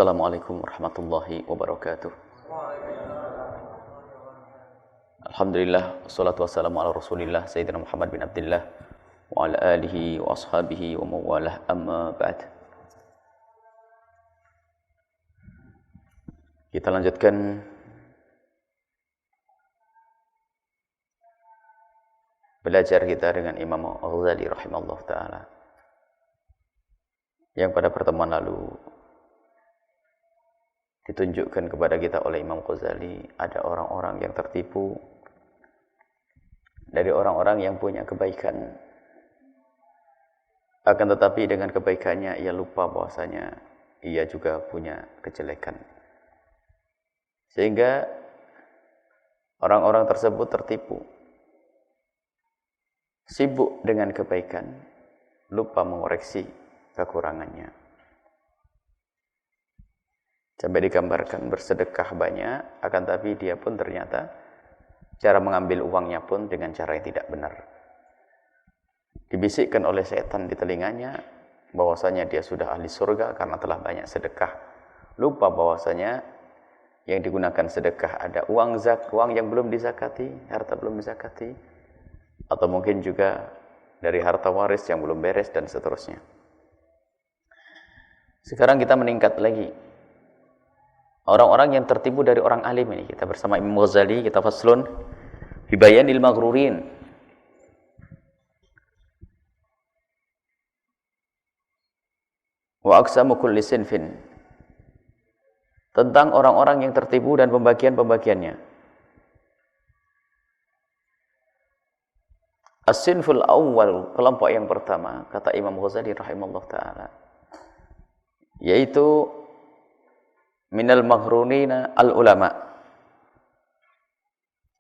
Assalamualaikum warahmatullahi wabarakatuh. Alhamdulillah, wassalatu wassalamu ala rasulillah Sayyidina Muhammad bin Abdullah wa ala alihi wa ashabihi wa mawalah, amma ba'd. Kita lanjutkan belajar kita dengan Imam Ghazali rahimahullah ta'ala, yang pada pertemuan lalu ditunjukkan kepada kita oleh Imam Ghazali ada orang-orang yang tertipu dari orang-orang yang punya kebaikan, akan tetapi dengan kebaikannya ia lupa bahwasanya ia juga punya kejelekan, sehingga orang-orang tersebut tertipu, sibuk dengan kebaikan, lupa mengoreksi kekurangannya. Sampai digambarkan bersedekah banyak, akan tapi dia pun ternyata cara mengambil uangnya pun dengan cara yang tidak benar. Dibisikkan oleh setan di telinganya bahwasanya dia sudah ahli surga karena telah banyak sedekah. Lupa bahwasanya yang digunakan sedekah ada uang yang belum dizakati, harta belum dizakati, atau mungkin juga dari harta waris yang belum beres dan seterusnya. Sekarang kita meningkat lagi. Orang-orang yang tertipu dari orang alim ini, kita bersama Imam Ghazali, kita faslun fi bayanil maghrurin. Wa aqsamu kulli sinfin, tentang orang-orang yang tertipu dan pembagian-pembagiannya. As-sinful awwal, kelompok yang pertama, kata Imam Ghazali rahimahullah ta'ala, yaitu minal maghrunina al-ulama,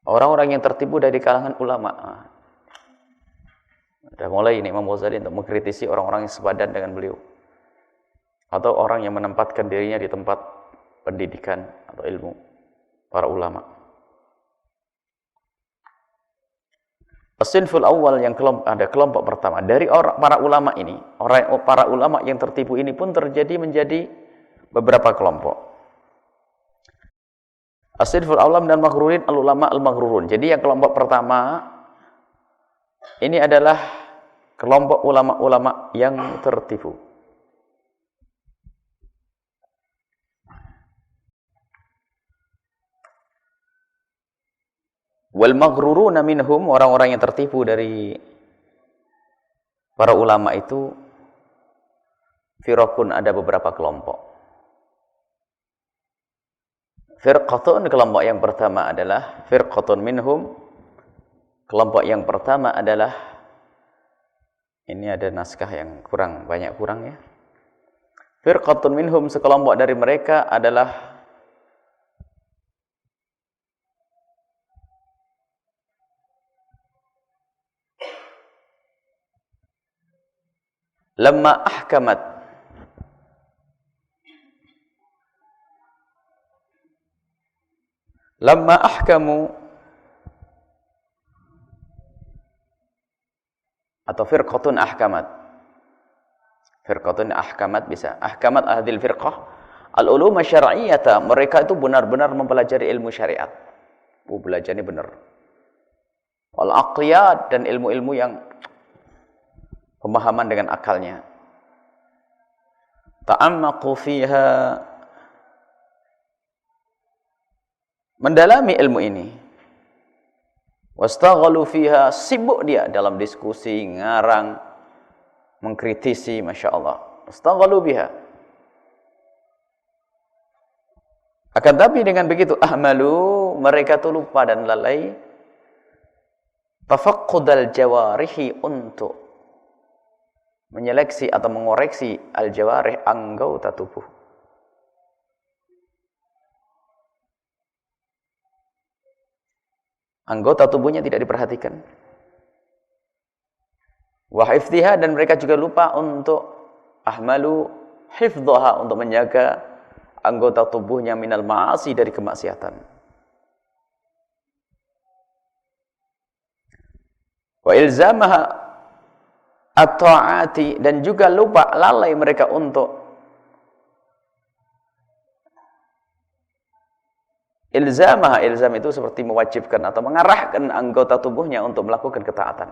orang-orang yang tertipu dari kalangan ulama. Sudah mulai ini Imam Ghazali untuk mengkritisi orang-orang yang sepadan dengan beliau, atau orang yang menempatkan dirinya di tempat pendidikan atau ilmu, para ulama. As-sinful awal, yang ada kelompok pertama dari para ulama ini. Para ulama yang tertipu ini pun menjadi beberapa kelompok. As-sinful awal dan maghrurin al-ulama al-maghrurun. Jadi yang kelompok pertama ini adalah kelompok ulama-ulama yang tertipu. Wal maghruruna minhum, orang-orang yang tertipu dari para ulama itu firqun, ada beberapa kelompok. Firqatun, kelompok yang pertama adalah firqatun minhum, kelompok yang pertama adalah, ini ada naskah yang banyak kurang ya. Firqatun minhum, sekelompok dari mereka adalah lamma ahkamu, atau firqatun ahkamat. Firqatun ahkamat bisa. Ahkamat ahdil firqah al-ulum syar'iyyata, mereka itu benar-benar mempelajari ilmu syariat. Belajar ini benar. Wal aqliyat, dan ilmu-ilmu yang pemahaman dengan akalnya. Ta'ammaqu fiha, mendalami ilmu ini. Wastaghalu fiha, sibuk dia dalam diskusi, ngarang, mengkritisi, Masya Allah. Wastaghalu biha. Akan tapi dengan begitu, ahmalu, mereka itu lupa dan lalai tafaqqudal jawarihi, untuk menyeleksi atau mengoreksi al-jawarih, anggota tubuh. Anggota tubuhnya tidak diperhatikan. Wa hifdhiha, dan mereka juga lupa untuk ahmalu hifdhaha, untuk menjaga anggota tubuhnya minal ma'asi, dari kemaksiatan. Wa ilzamaha at-ta'ati, dan juga lupa lalai mereka untuk Ilzamah, ilzam itu seperti mewajibkan atau mengarahkan anggota tubuhnya untuk melakukan ketaatan.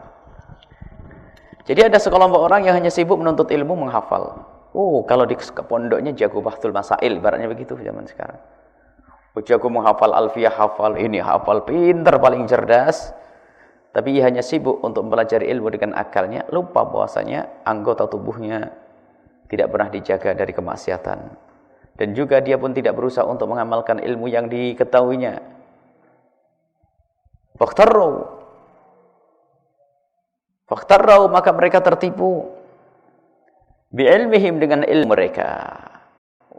Jadi ada sekelompok orang yang hanya sibuk menuntut ilmu, menghafal. Oh, kalau di pondoknya jago bahtul masail, ibaratnya begitu zaman sekarang. Oh, jago menghafal alfiyah, hafal ini, hafal, pinter, paling cerdas. Tapi ia hanya sibuk untuk mempelajari ilmu dengan akalnya, lupa bahwasanya anggota tubuhnya tidak pernah dijaga dari kemaksiatan. Dan juga dia pun tidak berusaha untuk mengamalkan ilmu yang diketahuinya. Faktarrau, maka mereka tertipu. Bi'ilmihim, dengan ilmu mereka.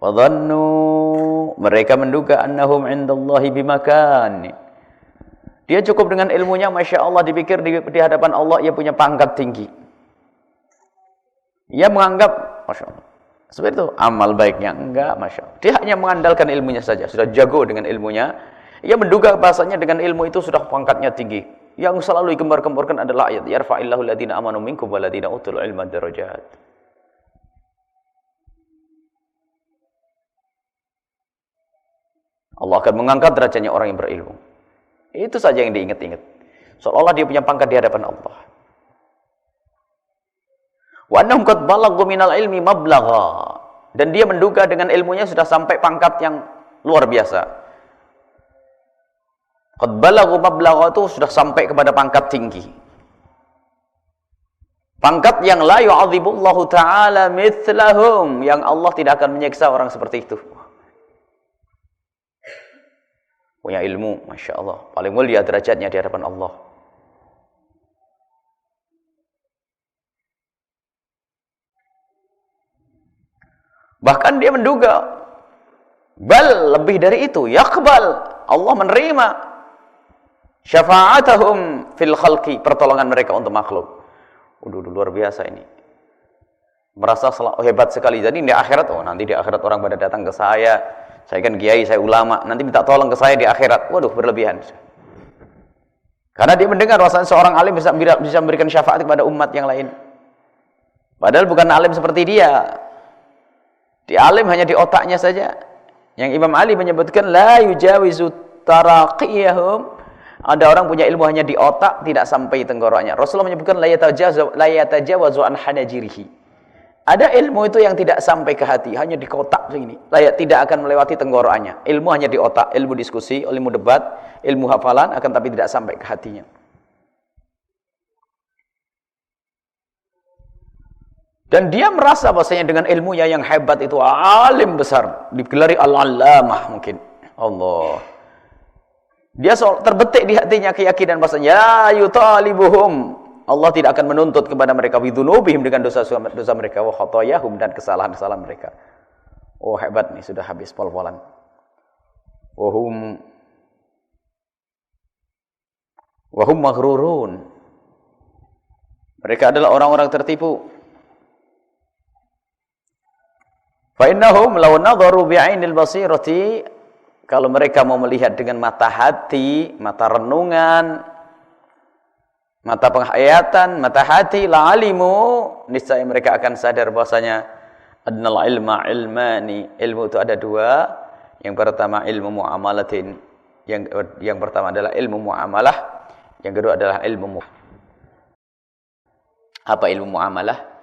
Wadhannu, mereka menduga annahum indallahi bimakan. Dia cukup dengan ilmunya, Masya Allah, dipikir di hadapan Allah ia punya pangkat tinggi. Ia menganggap, Masya Allah, seperti itu, amal baiknya enggak, Masya Allah. Dia hanya mengandalkan ilmunya saja, sudah jago dengan ilmunya. Ia menduga bahasanya dengan ilmu itu sudah pangkatnya tinggi. Yang selalu digembar-gemborkan adalah ayat yarfa'illahu alladziina aamanu minkum walladziina utul ilma darajat. Allah akan mengangkat derajatnya orang yang berilmu. Itu saja yang diingat-ingat. Seolah-olah dia punya pangkat di hadapan Allah. Wa annahum qad balaghu minal ilmi mablagha, dan dia menduga dengan ilmunya sudah sampai pangkat yang luar biasa. Qad balaghu mablagha itu sudah sampai kepada pangkat tinggi. Pangkat yang la yu'adzibullahu ta'ala mithlahum, yang Allah tidak akan menyiksa orang seperti itu. Punya ilmu, Masya Allah, paling mulia derajatnya di hadapan Allah. Bahkan dia menduga, bal, lebih dari itu, yaqbal, Allah menerima syafa'atahum fil khalqi, pertolongan mereka untuk makhluk. Luar biasa ini. Merasa hebat sekali. Jadi di akhirat, oh nanti di akhirat orang pada datang ke saya kan kiai, saya ulama, nanti minta tolong ke saya di akhirat. Waduh, berlebihan. Karena dia mendengar bahwasanya seorang alim bisa memberikan syafaat kepada umat yang lain. Padahal bukan alim seperti dia. Di alim hanya di otaknya saja. Yang Imam Ali menyebutkan la yujawizu taraqiyahum. Ada orang punya ilmu hanya di otak, tidak sampai tenggorokannya. Rasulullah menyebutkan la yatajawazu an hanajirihi. Ada ilmu itu yang tidak sampai ke hati, hanya di kotak begini. Tidak akan melewati tenggorokannya. Ilmu hanya di otak, ilmu diskusi, ilmu debat, ilmu hafalan, akan tapi tidak sampai ke hatinya. Dan dia merasa bahwasanya dengan ilmunya yang hebat itu alim besar, digelari al-allamah mungkin. Allah. Dia terbetik di hatinya keyakinan bahwasanya ya yutalibuhum, Allah tidak akan menuntut kepada mereka bidunubihim, dengan dosa-dosa mereka, wa khotoyahum, dan kesalahan-kesalahan mereka. Oh, hebat nih, sudah habis pol-polan. Wahum maghrurun. Mereka adalah orang-orang tertipu. Fa innahum law nadharu bi'ainil basirati, kalau mereka mau melihat dengan mata hati, mata renungan, mata penghayatan, mata hati, la alimu, niscaya mereka akan sadar bahwasanya adnal ilma ilmani, ilmu itu ada dua. Yang pertama ilmu muamalatin, yang pertama adalah ilmu muamalah, yang kedua adalah ilmu apa ilmu muamalah?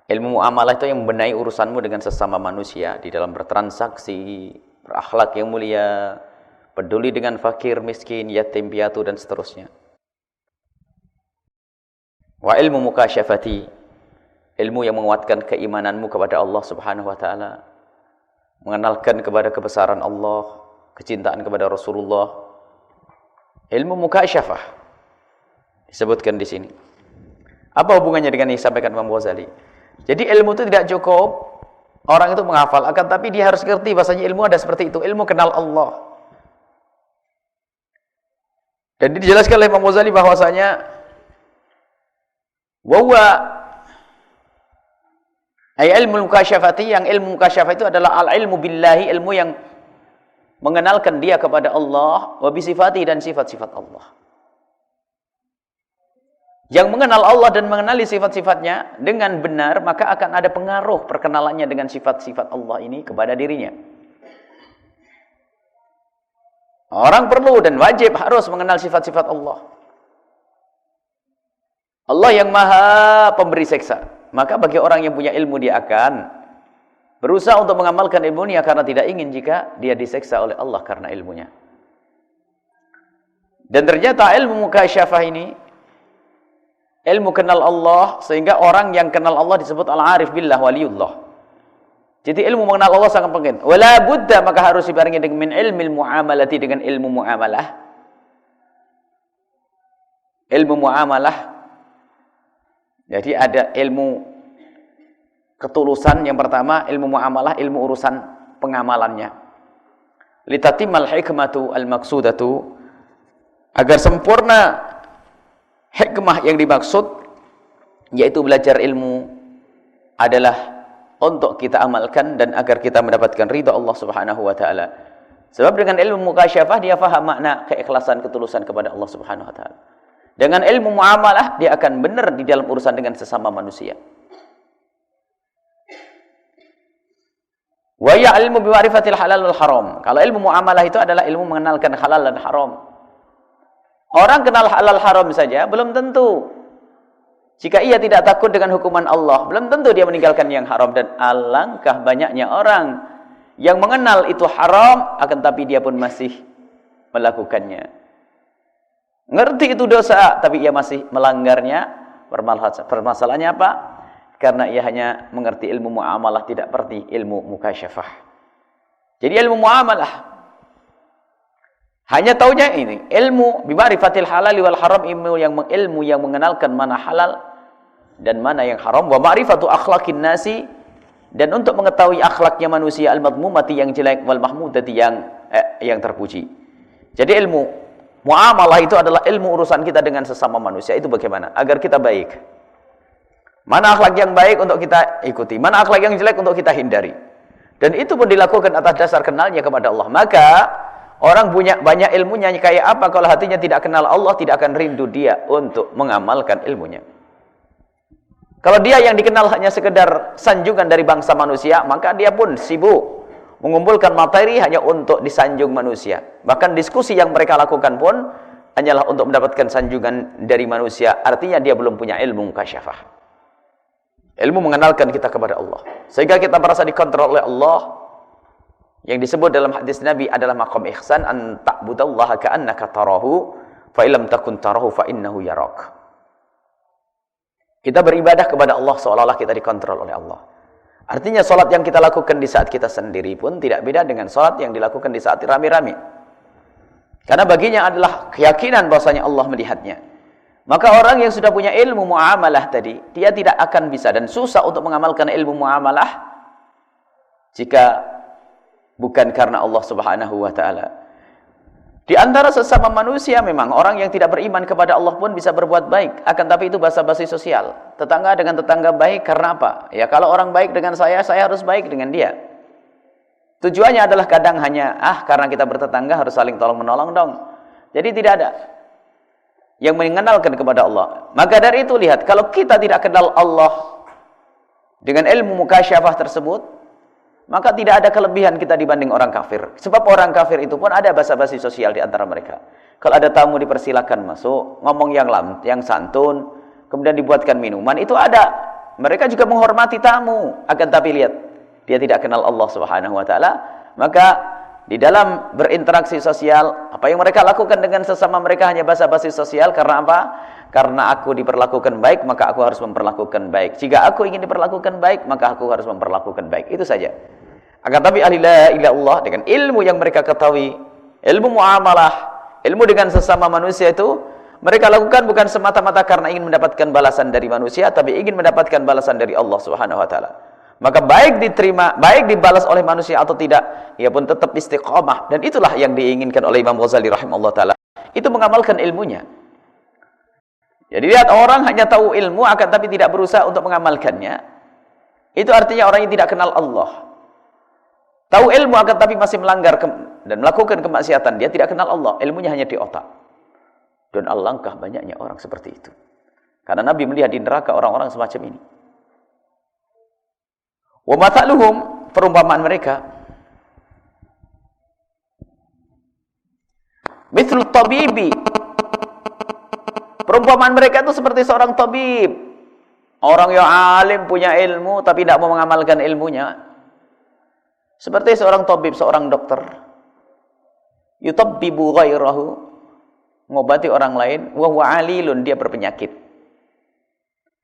Ilmu muamalah itu yang membenahi urusanmu dengan sesama manusia di dalam bertransaksi, berakhlak yang mulia, peduli dengan fakir, miskin, yatim, piatu, dan seterusnya. Wa ilmu mukasyafati, ilmu yang menguatkan keimananmu kepada Allah Subhanahu wa taala, mengenalkan kepada kebesaran Allah, kecintaan kepada Rasulullah. Ilmu mukasyafah disebutkan di sini. Apa hubungannya dengan yang disampaikan Imam Ghazali? Jadi ilmu itu tidak cukup orang itu menghafal, akan tapi dia harus ngerti bahasanya ilmu ada seperti itu, ilmu kenal Allah. Dan dijelaskan oleh Imam Ghazali bahwasanya wawa ay ilmu mukasyafati, yang ilmu mukasyafah itu adalah al-ilmu billahi, ilmu yang mengenalkan dia kepada Allah, wa bi sifati, dan sifat-sifat Allah. Yang mengenal Allah dan mengenali sifat-sifatnya dengan benar, maka akan ada pengaruh perkenalannya dengan sifat-sifat Allah ini kepada dirinya. Orang perlu dan wajib harus mengenal sifat-sifat Allah. Allah yang maha pemberi siksa. Maka bagi orang yang punya ilmu, dia akan berusaha untuk mengamalkan ilmunya karena tidak ingin jika dia disiksa oleh Allah karena ilmunya. Dan ternyata ilmu mukasyafah ini, ilmu kenal Allah, sehingga orang yang kenal Allah disebut al-arif billah waliullah. Jadi ilmu mengenal Allah sangat penting. Wala budda, maka harus dibarengi dengan ilmu muamalati, dengan ilmu muamalah. Ilmu muamalah. Jadi ada ilmu ketulusan yang pertama, ilmu muamalah, ilmu urusan pengamalannya. Litatimal hikmatu al-maqsudatu, agar sempurna hikmah yang dimaksud, yaitu belajar ilmu adalah untuk kita amalkan dan agar kita mendapatkan ridha Allah Subhanahu wa taala. Sebab dengan ilmu mukasyafah dia faham makna keikhlasan, ketulusan kepada Allah Subhanahu wa taala. Dengan ilmu muamalah dia akan benar di dalam urusan dengan sesama manusia. Wa ya ilmu biwarifatil halal wal haram. Kalau ilmu muamalah itu adalah ilmu mengenalkan halal dan haram. Orang kenal halal haram saja belum tentu. Jika ia tidak takut dengan hukuman Allah, belum tentu dia meninggalkan yang haram. Dan alangkah banyaknya orang yang mengenal itu haram, akan tapi dia pun masih melakukannya. Ngerti itu dosa, tapi ia masih melanggarnya. Permasalahannya apa? Karena ia hanya mengerti ilmu muamalah, tidak mengerti ilmu mukasyafah. Jadi ilmu muamalah hanya taunya ini, ilmu bima'rifatil halali wal haram, ilmu yang mengenalkan mana halal dan mana yang haram. Wa ma'rifatu akhlaqin nasi, dan untuk mengetahui akhlaknya manusia, al-madmumati yang jelek, wal mahmudati yang terpuji. Jadi ilmu muamalah itu adalah ilmu urusan kita dengan sesama manusia. Itu bagaimana agar kita baik. Mana akhlak yang baik untuk kita ikuti, mana akhlak yang jelek untuk kita hindari. Dan itu pun dilakukan atas dasar kenalnya kepada Allah. Maka orang punya banyak ilmunya kayak apa, kalau hatinya tidak kenal Allah, tidak akan rindu dia untuk mengamalkan ilmunya. Kalau dia yang dikenal hanya sekedar sanjungan dari bangsa manusia, maka dia pun sibuk mengumpulkan materi hanya untuk disanjung manusia. Bahkan diskusi yang mereka lakukan pun hanyalah untuk mendapatkan sanjungan dari manusia. Artinya dia belum punya ilmu mukasyafah. Ilmu mengenalkan kita kepada Allah, sehingga kita merasa dikontrol oleh Allah. Yang disebut dalam hadis Nabi adalah maqam ihsan, an ta'budallaha ka'annaka tarahu fa illam takun tarahu fa innahu yarak. Kita beribadah kepada Allah seolah-olah kita dikontrol oleh Allah. Artinya salat yang kita lakukan di saat kita sendiri pun tidak beda dengan salat yang dilakukan di saat rame-rame. Karena baginya adalah keyakinan bahwasanya Allah melihatnya. Maka orang yang sudah punya ilmu muamalah tadi, dia tidak akan bisa dan susah untuk mengamalkan ilmu muamalah jika bukan karena Allah Subhanahu wa taala. Di antara sesama manusia memang orang yang tidak beriman kepada Allah pun bisa berbuat baik, akan tapi itu basa-basi sosial. Tetangga dengan tetangga baik karena apa? Ya kalau orang baik dengan saya harus baik dengan dia. Tujuannya adalah kadang hanya karena kita bertetangga harus saling tolong-menolong dong. Jadi tidak ada yang mengenalkan kepada Allah. Maka dari itu lihat, kalau kita tidak kenal Allah dengan ilmu mukasyafah tersebut, maka tidak ada kelebihan kita dibanding orang kafir. Sebab orang kafir itu pun ada basa-basi sosial di antara mereka. Kalau ada tamu dipersilakan masuk, ngomong yang santun, kemudian dibuatkan minuman, itu ada. Mereka juga menghormati tamu. Akan tapi lihat, dia tidak kenal Allah Subhanahu wa taala, maka di dalam berinteraksi sosial, apa yang mereka lakukan dengan sesama mereka hanya basa-basi sosial. Karena apa? Karena aku diperlakukan baik, maka aku harus memperlakukan baik. Jika aku ingin diperlakukan baik, maka aku harus memperlakukan baik. Itu saja. Akan tapi ahli la ilaha illallah dengan ilmu yang mereka ketahui, ilmu muamalah, ilmu dengan sesama manusia itu mereka lakukan bukan semata-mata karena ingin mendapatkan balasan dari manusia, tapi ingin mendapatkan balasan dari Allah Subhanahu wa taala. Maka baik diterima, baik dibalas oleh manusia atau tidak, ia pun tetap istiqamah. Dan itulah yang diinginkan oleh Imam Ghazali rahimahullah ta'ala. Itu mengamalkan ilmunya. Jadi lihat, orang hanya tahu ilmu akan tapi tidak berusaha untuk mengamalkannya. Itu artinya orang yang tidak kenal Allah. Tahu ilmu akan tapi masih melanggar dan melakukan kemaksiatan. Dia tidak kenal Allah, ilmunya hanya di otak. Dan alangkah banyaknya orang seperti itu. Karena Nabi melihat di neraka orang-orang semacam ini. Wa mathaluhum, perumpamaan mereka, Mithlu tabibi. Perumpamaan mereka itu seperti seorang tabib. Orang yang alim, punya ilmu, tapi tidak mau mengamalkan ilmunya. Seperti seorang tabib, seorang dokter. Yutabbibu ghairahu. Mengobati orang lain. Wa huwa alilun, dia berpenyakit.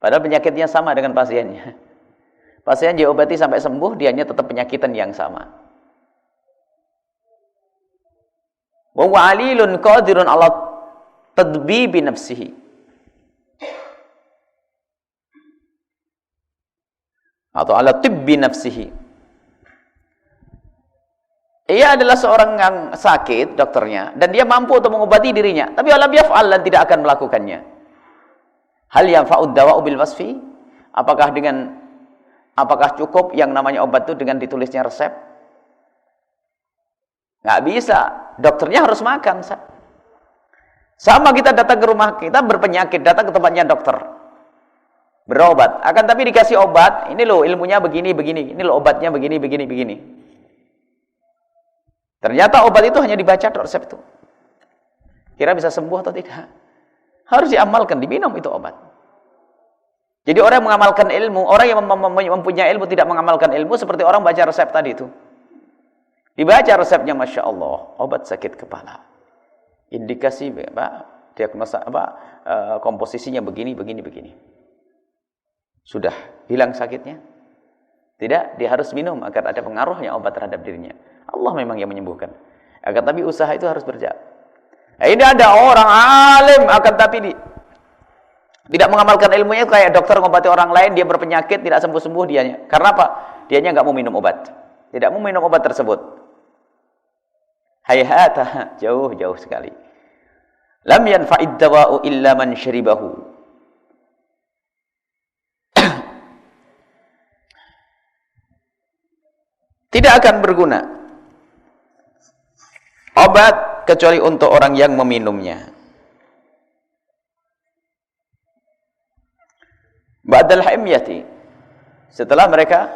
Padahal penyakitnya sama dengan pasiennya. Pasien diobati sampai sembuh, dianya tetap penyakitan yang sama. Wa huwa alilun qadirun ala tadbibi nafsihi. Atau ala tibbi nafsihi. Ia adalah seorang yang sakit, dokternya, dan dia mampu untuk mengobati dirinya, tapi walam yaf'al, dan tidak akan melakukannya. Hal yanfa'ud dawa'u bil wasfi? Apakah cukup yang namanya obat itu dengan ditulisnya resep? Nggak bisa. Dokternya harus makan. Sama kita datang ke rumah kita berpenyakit, datang ke tempatnya dokter. Berobat. Akan tapi dikasih obat, ini loh ilmunya begini, begini. Ini loh obatnya begini, begini, begini. Ternyata obat itu hanya dibaca resep itu. Kira bisa sembuh atau tidak? Harus diamalkan, diminum itu obat. Jadi orang yang mengamalkan ilmu, orang yang mempunyai ilmu tidak mengamalkan ilmu seperti orang baca resep tadi itu. Dibaca resepnya, Masya Allah, obat sakit kepala. Indikasi diagnosa komposisinya begini, begini, begini. Sudah hilang sakitnya? Tidak, dia harus minum agar ada pengaruhnya obat terhadap dirinya. Allah memang yang menyembuhkan. Akan tapi usaha itu harus berjalan. Ini ada orang alim akan tapi tidak mengamalkan ilmunya, kayak dokter ngobati orang lain, dia berpenyakit, tidak sembuh-sembuh dianya. Karena apa? Dianya nggak mau minum obat. Tidak mau minum obat tersebut. Hayhata, jauh-jauh sekali. Lam yanfa'id dawa'u illa man syaribahu. Tidak akan berguna obat kecuali untuk orang yang meminumnya. Ba'dal himyati, setelah mereka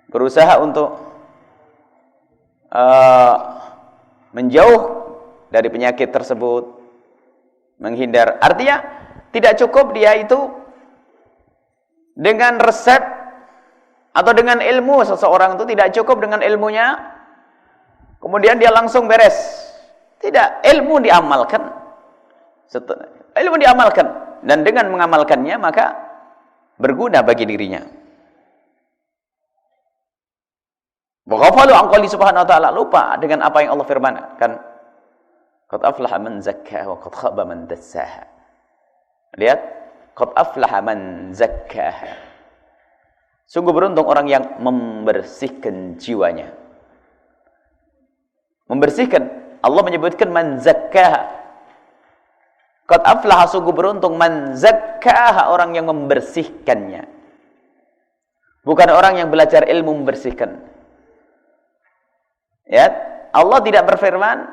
berusaha untuk menjauh dari penyakit tersebut, menghindar. Artinya tidak cukup dia itu dengan resep atau dengan ilmu seseorang itu, tidak cukup dengan ilmunya kemudian dia langsung beres. Tidak, ilmu diamalkan. Ilmu diamalkan, dan dengan mengamalkannya maka berguna bagi dirinya. Ghafalu an qouli subhanahu wa ta'ala, lupa dengan apa yang Allah firmankan. Qad aflaha man zakkaha wa qad khaba man dassaha. Lihat, qad aflaha man zakkaha. Sungguh beruntung orang yang membersihkan jiwanya. Membersihkan, Allah menyebutkan man zakkaha. Qad aflaha, sungguh beruntung man zakkaha, orang yang membersihkannya. Bukan orang yang belajar ilmu membersihkan. Ya, Allah tidak berfirman,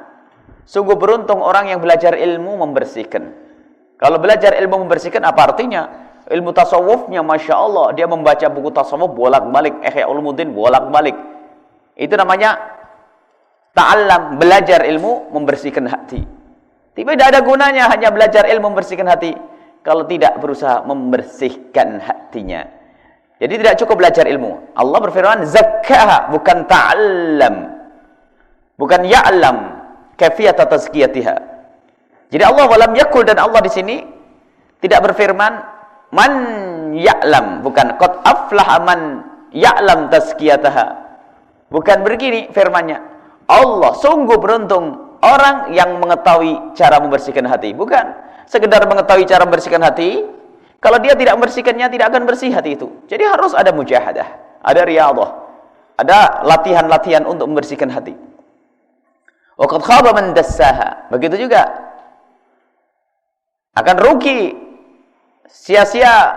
sungguh beruntung orang yang belajar ilmu membersihkan. Kalau belajar ilmu membersihkan apa artinya? Ilmu tasawufnya Masya Allah, dia membaca buku tasawuf bolak-balik, Ihya Ulumuddin bolak-balik. Itu namanya ta'allam, belajar ilmu membersihkan hati. Tidak ada gunanya hanya belajar ilmu membersihkan hati kalau tidak berusaha membersihkan hatinya. Jadi tidak cukup belajar ilmu. Allah berfirman zakkaha, bukan ta'allam, bukan ya'lam kaifiyata tazkiyatiha. Jadi Allah walam yakul, dan Allah di sini tidak berfirman man ya'lam, bukan qad aflaha man ya'lam tazkiyataha. Bukan begini firmannya. Allah sungguh beruntung orang yang mengetahui cara membersihkan hati. Bukan sekedar mengetahui cara membersihkan hati. Kalau dia tidak membersihkannya, tidak akan bersih hati itu. Jadi harus ada mujahadah, ada riyadhah, ada latihan-latihan untuk membersihkan hati. Wa qad khaba man dassaha. Begitu juga akan rugi, sia-sia,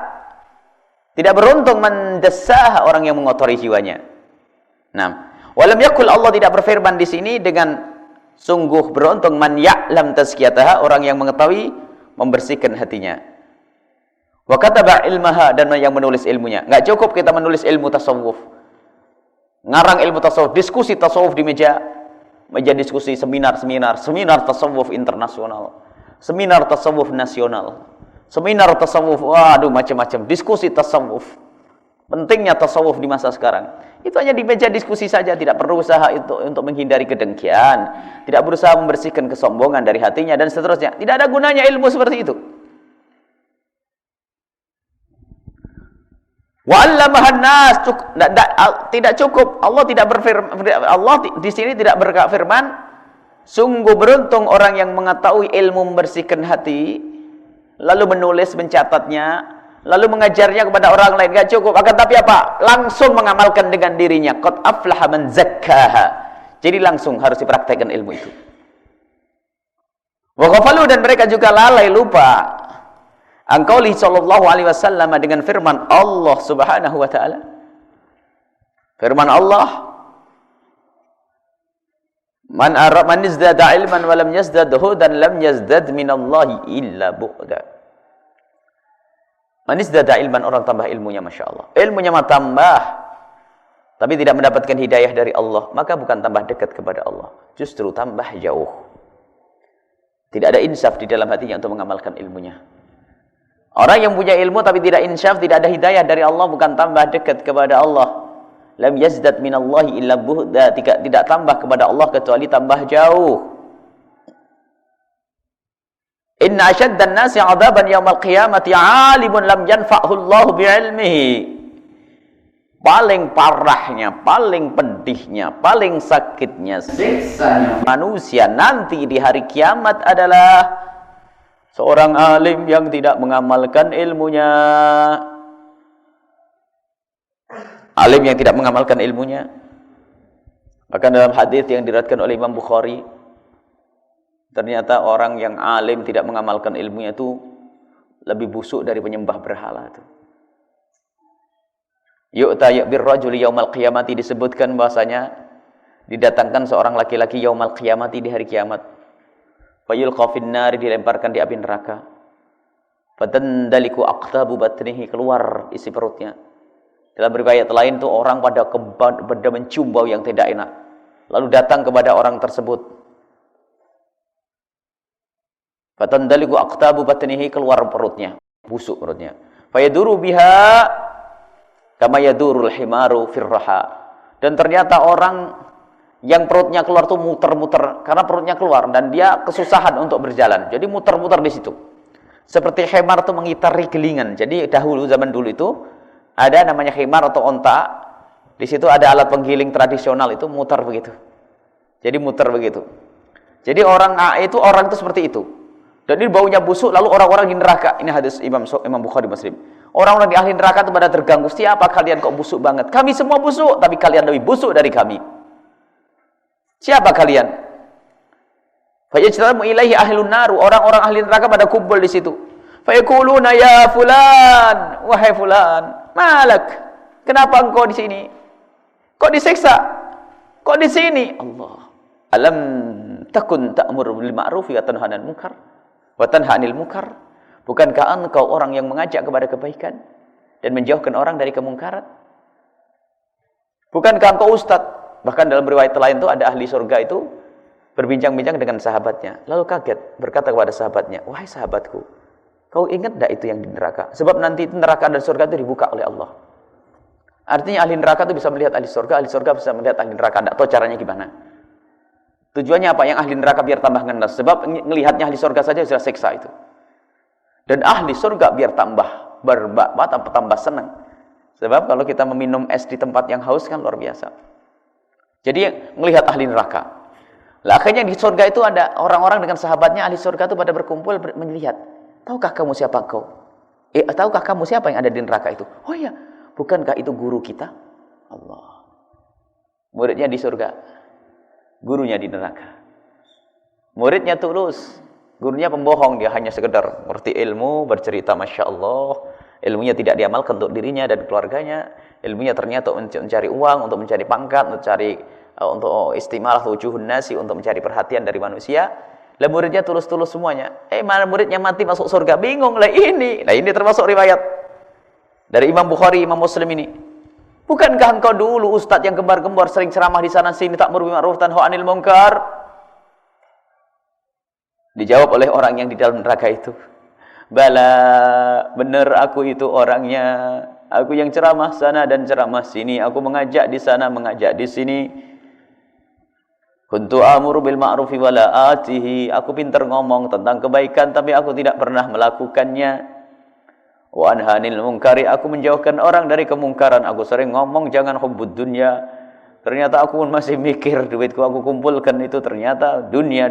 tidak beruntung man dassaha, orang yang mengotori jiwanya. Nah, walam yakul, Allah tidak berfirman di sini dengan sungguh beruntung man ya'lam tazkiyataha, orang yang mengetahui membersihkan hatinya. Wa kataba ilmaha, dan yang menulis ilmunya. Enggak cukup kita menulis ilmu tasawuf, ngarang ilmu tasawuf, diskusi tasawuf di meja meja diskusi, seminar tasawuf internasional, seminar tasawuf nasional, seminar tasawuf, waduh macam-macam, diskusi tasawuf. Pentingnya tasawuf di masa sekarang. Itu hanya di meja diskusi saja, tidak perlu usaha untuk menghindari kedengkian, tidak berusaha membersihkan kesombongan dari hatinya dan seterusnya. Tidak ada gunanya ilmu seperti itu. Wa'allamahan nas, tidak cukup. Allah tidak berfirman, Allah di sini tidak berfirman, sungguh beruntung orang yang mengetahui ilmu membersihkan hati, lalu menulis, mencatatnya, lalu mengajarnya kepada orang lain. Gak cukup, akan tapi apa? Langsung mengamalkan dengan dirinya. Qad aflaha man zakkaha. Jadi langsung harus dipraktekkan ilmu itu. Wa ghafalu, dan mereka juga lalai, lupa. Angkauli sallallahu alaihi wasallam, dengan firman Allah Subhanahu wa taala. Firman Allah, Man izdada ilman wa lam yazdad hudan lam yazdad minallahi illa bu'da. Man izdada ilman, orang tambah ilmunya, Masya Allah. Ilmunya mah tambah, tapi tidak mendapatkan hidayah dari Allah, maka bukan tambah dekat kepada Allah, justru tambah jauh. Tidak ada insaf di dalam hatinya untuk mengamalkan ilmunya. Orang yang punya ilmu tapi tidak insaf, tidak ada hidayah dari Allah, bukan tambah dekat kepada Allah. Lam yazdad minallahi illa bu'da, tidak tambah kepada Allah kecuali tambah jauh. Inna asyaddan nasi 'adzaban yaumal qiyamati 'alimun lam yanfa'hu Allah bi'ilmihi. Paling parahnya, paling pedihnya, paling sakitnya, siksanya manusia nanti di hari kiamat adalah seorang alim yang tidak mengamalkan ilmunya. Alim yang tidak mengamalkan ilmunya. Bahkan dalam hadis yang diriwayatkan oleh Imam Bukhari, ternyata orang yang alim tidak mengamalkan ilmunya itu lebih busuk dari penyembah berhala itu. Yu'ta bir rajuli yaumal qiyamati, disebutkan bahasanya didatangkan seorang laki-laki yaumal qiyamati, di hari kiamat. Fayulqa fin nari, dilemparkan di api neraka. Fatandaliku aqtabu batnihi, keluar isi perutnya. Dalam riwayat lain tuh orang pada mencium bau yang tidak enak. Lalu datang kepada orang tersebut. Fatandaliku aqtabu batnihi, keluar perutnya, busuk perutnya. Fayaduru biha kama yadurul himaru firraha. Dan ternyata orang yang perutnya keluar tuh muter-muter karena perutnya keluar dan dia kesusahan untuk berjalan. Jadi muter-muter di situ. Seperti himar tuh mengitari gelingan. Jadi dahulu, zaman dulu itu ada namanya himar atau onta. Di situ ada alat penggiling tradisional, itu muter begitu. Jadi muter begitu. Jadi orang itu seperti itu. Dan ini baunya busuk, lalu orang-orang di neraka. Ini hadis Imam Bukhari Muslim. Orang-orang di ahli neraka itu pada terganggu. Siapa kalian kok busuk banget? Kami semua busuk, tapi kalian lebih busuk dari kami. Siapa kalian? Fayajtalamu ilaihi ahlun naru, orang-orang ahli neraka pada kumpul di situ. Fayaquluna ya fulan, wahai fulan, malak? Kenapa engkau di sini? Kok disiksa? Kok di sini? Allah. Alam takun ta'mur bil ma'ruf wa tanha 'anil munkar wa tanha 'anil munkar? Bukankah engkau orang yang mengajak kepada kebaikan dan menjauhkan orang dari kemungkaran? Bukankah engkau ustaz? Bahkan dalam riwayat lain itu ada ahli surga itu berbincang-bincang dengan sahabatnya. Lalu kaget, berkata kepada sahabatnya, wahai sahabatku, kau ingat tidak itu yang di neraka? Sebab nanti neraka dan surga itu dibuka oleh Allah. Artinya ahli neraka itu bisa melihat ahli surga bisa melihat ahli neraka. Tidak tahu caranya gimana. Tujuannya apa? Yang ahli neraka biar tambah ngenes. Sebab melihatnya ahli surga saja sudah siksa itu. Dan ahli surga biar tambah tambah senang. Sebab kalau kita meminum es di tempat yang haus kan luar biasa. Jadi melihat ahli neraka. Lah akhirnya di surga itu ada orang-orang dengan sahabatnya ahli surga itu pada berkumpul melihat. Tahukah kamu siapa kau? Tahukah kamu siapa yang ada di neraka itu? Oh iya, bukankah itu guru kita? Allah. Muridnya di surga, gurunya di neraka. Muridnya tulus, gurunya pembohong, dia hanya sekedar ngerti ilmu, bercerita Masya Allah. Ilmunya tidak diamalkan untuk dirinya dan keluarganya. Ilmunya ternyata untuk mencari uang, untuk mencari pangkat, untuk istimalah wujuhun nasi, untuk mencari perhatian dari manusia. Lah muridnya tulus-tulus semuanya. Mana muridnya mati masuk surga? Bingung lah ini. Nah ini termasuk riwayat dari Imam Bukhari, Imam Muslim ini. Bukankah engkau dulu ustadz yang gembar-gembor sering ceramah di sana sini ta'mur bil ma'ruf tanha 'anil munkar? Dijawab oleh orang yang di dalam neraka itu. Bala, benar aku itu orangnya. Aku yang ceramah sana dan ceramah sini. Aku mengajak di sana, mengajak di sini. Kuntu amuru bil ma'rufi wala atihi. Aku pintar ngomong tentang kebaikan tapi aku tidak pernah melakukannya. Wa anhanil munkari, aku menjauhkan orang dari kemungkaran. Aku sering ngomong jangan hubbud dunya. Ternyata aku pun masih mikir duitku aku kumpulkan itu ternyata dunia.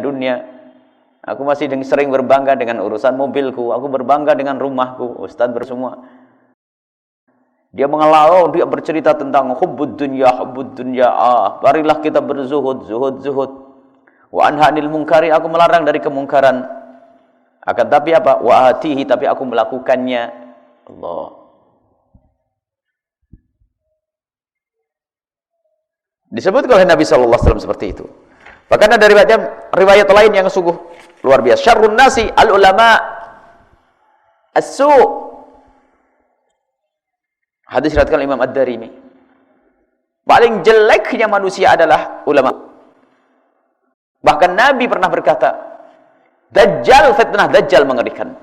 Aku masih sering berbangga dengan urusan mobilku. Aku berbangga dengan rumahku. Ustaz bersemua. Dia mengelau, dia bercerita tentang hubbud dunya. Marilah kita berzuhud. Wa anhanil munkari, aku melarang dari kemungkaran. Akan tapi apa? Wa atihi, tapi aku melakukannya. Allah. Disebut oleh Nabi sallallahu alaihi wasallam seperti itu. Bahkan ada riwayat lain yang sungguh luar biasa. Syarrun nasi al-ulama as-su'. Hadis riwayatkan Imam Ad-Darimi. Paling jeleknya manusia adalah ulama. Bahkan Nabi pernah berkata, Dajjal, fitnah Dajjal mengerikan.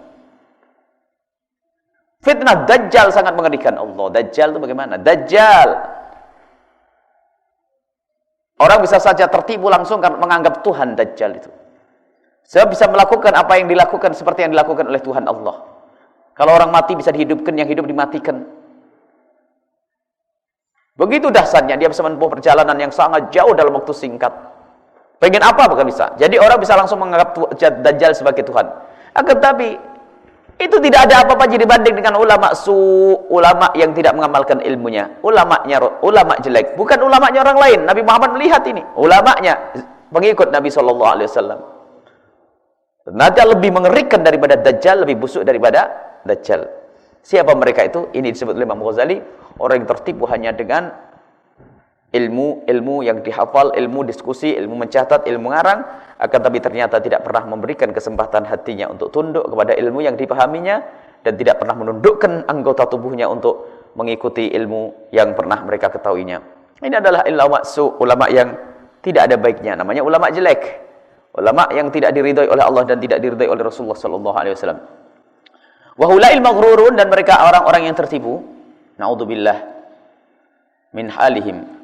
Fitnah Dajjal sangat mengerikan. Allah, Dajjal itu bagaimana? Dajjal, orang bisa saja tertipu langsung karena menganggap Tuhan Dajjal itu. Sebab bisa melakukan apa yang dilakukan seperti yang dilakukan oleh Tuhan Allah. Kalau orang mati bisa dihidupkan, yang hidup dimatikan. Begitu dahsyatnya, dia bisa menempuh perjalanan yang sangat jauh dalam waktu singkat. Pengen apa bukan bisa. Jadi orang bisa langsung menganggap Dajjal sebagai Tuhan. Akan tapi itu tidak ada apa-apa dibanding dengan ulama ulama yang tidak mengamalkan ilmunya. Ulama jelek, bukan ulamanya orang lain. Nabi Muhammad melihat ini, ulamanya pengikut Nabi sallallahu alaihi wasallam. Ternyata lebih mengerikan daripada Dajjal, lebih busuk daripada Dajjal. Siapa mereka itu? Ini disebut oleh Imam Ghazali, orang yang tertipu hanya dengan ilmu yang dihafal, ilmu diskusi, ilmu mencatat, ilmu ngarang, akan tapi ternyata tidak pernah memberikan kesempatan hatinya untuk tunduk kepada ilmu yang dipahaminya, dan tidak pernah menundukkan anggota tubuhnya untuk mengikuti ilmu yang pernah mereka ketahuinya. Ini adalah ulama yang tidak ada baiknya, namanya ulama jelek, ulama yang tidak diridhai oleh Allah dan tidak diridhai oleh Rasulullah sallallahu alaihi wasallam. Wa hulail maghrurun, dan mereka orang-orang yang tertipu. Naudzubillah min halihim.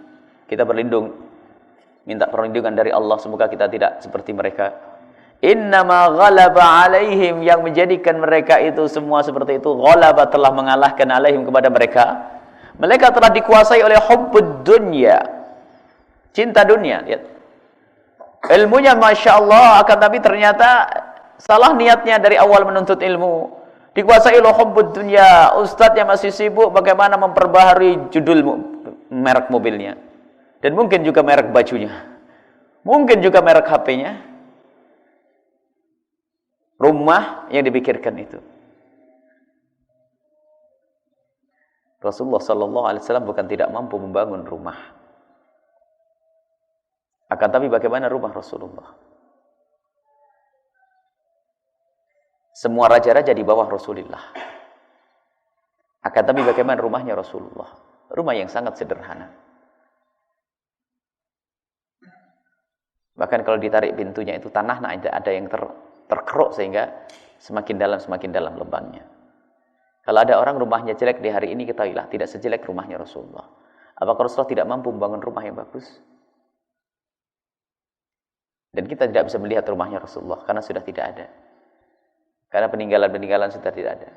Kita berlindung, minta perlindungan dari Allah, semoga kita tidak seperti mereka. Innama ghalaba alaihim, yang menjadikan mereka itu semua seperti itu, ghalaba, telah mengalahkan alaihim, kepada mereka. Mereka telah dikuasai oleh hubbud dunya, cinta dunia. Lihat, ilmunya Masya Allah, akan tapi ternyata salah niatnya dari awal menuntut ilmu. Dikuasai oleh hubbud dunya. Ustadznya masih sibuk bagaimana memperbaharui judul merek mobilnya, dan mungkin juga merek bajunya, mungkin juga merek HP-nya. Rumah yang dipikirkan itu. Rasulullah sallallahu alaihi wasallam bukan tidak mampu membangun rumah. Akan tapi bagaimana rumah Rasulullah? Semua raja-raja di bawah Rasulullah. Akan tapi bagaimana rumahnya Rasulullah? Rumah yang sangat sederhana. Bahkan kalau ditarik pintunya itu tanah ada yang terkeruk sehingga semakin dalam lubangnya. Kalau ada orang rumahnya jelek di hari ini, ketahuilah tidak sejelek rumahnya Rasulullah. Apakah Rasulullah tidak mampu membangun rumah yang bagus? Dan kita tidak bisa melihat rumahnya Rasulullah karena sudah tidak ada. Karena peninggalan-peninggalan sudah tidak ada.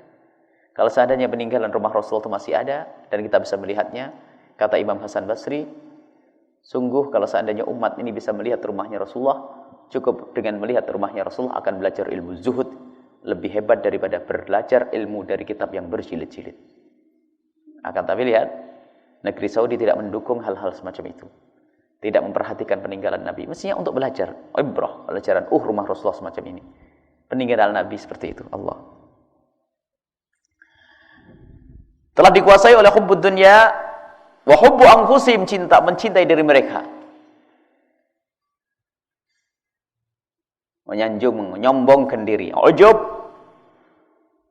Kalau seandainya peninggalan rumah Rasulullah itu masih ada dan kita bisa melihatnya, kata Imam Hasan Basri, sungguh kalau seandainya umat ini bisa melihat rumahnya Rasulullah, cukup dengan melihat rumahnya Rasulullah akan belajar ilmu zuhud lebih hebat daripada belajar ilmu dari kitab yang berjilid-jilid. Akan tapi lihat, negeri Saudi tidak mendukung hal-hal semacam itu. Tidak memperhatikan peninggalan Nabi. Mestinya untuk belajar, ibrah, pelajaran, rumah Rasulullah semacam ini. Peninggalan Nabi seperti itu. Allah telah dikuasai oleh hubbud dunya wa hubbu anfusihim, mencintai diri mereka. Menyanjung, menyombongkan diri, ujub.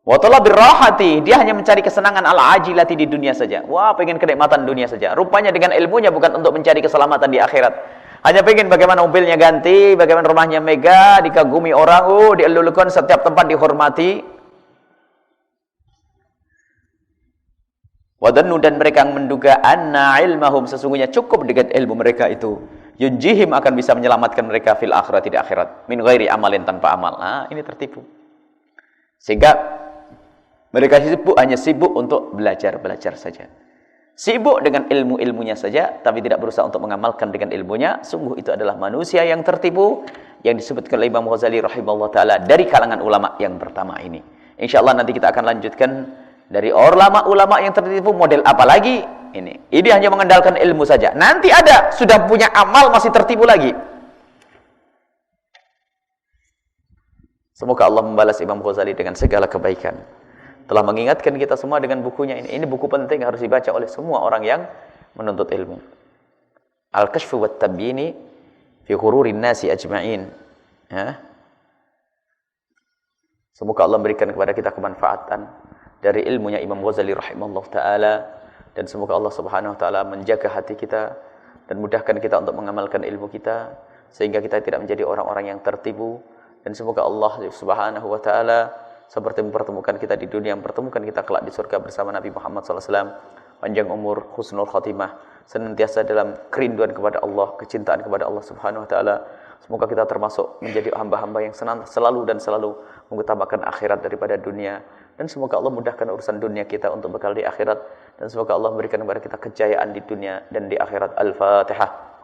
Wa talabir rahati, dia hanya mencari kesenangan al-ajilati di dunia saja. Wah, pengen kenikmatan dunia saja. Rupanya dengan ilmunya bukan untuk mencari keselamatan di akhirat. Hanya pengen bagaimana mobilnya ganti, bagaimana rumahnya megah, dikagumi orang, dielulukan setiap tempat dihormati. Wadannu, dan mereka menduga anna ilmahum, sesungguhnya cukup dengan ilmu mereka itu. Yunjihim, akan bisa menyelamatkan mereka fil akhirat, di akhirat. Min ghairi amalin, tanpa amal. Nah, ini tertipu. Sehingga mereka hanya sibuk untuk belajar saja. Sibuk dengan ilmu-ilmunya saja, tapi tidak berusaha untuk mengamalkan dengan ilmunya. Sungguh itu adalah manusia yang tertipu, yang disebutkan oleh Imam Ghazali rahimahullah ta'ala dari kalangan ulama yang pertama ini. InsyaAllah nanti kita akan lanjutkan dari ulama-ulama yang tertipu model apa lagi ini. Ini hanya mengandalkan ilmu saja. Nanti ada, sudah punya amal masih tertipu lagi. Semoga Allah membalas Imam Ghazali dengan segala kebaikan. Telah mengingatkan kita semua dengan bukunya ini. Ini buku penting, harus dibaca oleh semua orang yang menuntut ilmu. Al-Kashfu wa Tabyini fi Ghururin Nasi Ajma'in. Ya. Semoga Allah memberikan kepada kita kemanfaatan dari ilmunya Imam Ghazali rahimahullah ta'ala. Dan semoga Allah subhanahu wa ta'ala menjaga hati kita dan mudahkan kita untuk mengamalkan ilmu kita, sehingga kita tidak menjadi orang-orang yang tertipu. Dan semoga Allah subhanahu wa ta'ala seperti mempertemukan kita di dunia, mempertemukan kita kelak di surga bersama Nabi Muhammad SAW. Panjang umur, husnul khatimah, senantiasa dalam kerinduan kepada Allah, kecintaan kepada Allah Subhanahu wa taala. Semoga kita termasuk menjadi hamba-hamba yang selalu mengutamakan akhirat daripada dunia. Dan semoga Allah mudahkan urusan dunia kita untuk bekal di akhirat. Dan semoga Allah memberikan kepada kita kejayaan di dunia dan di akhirat. Al-Fatihah.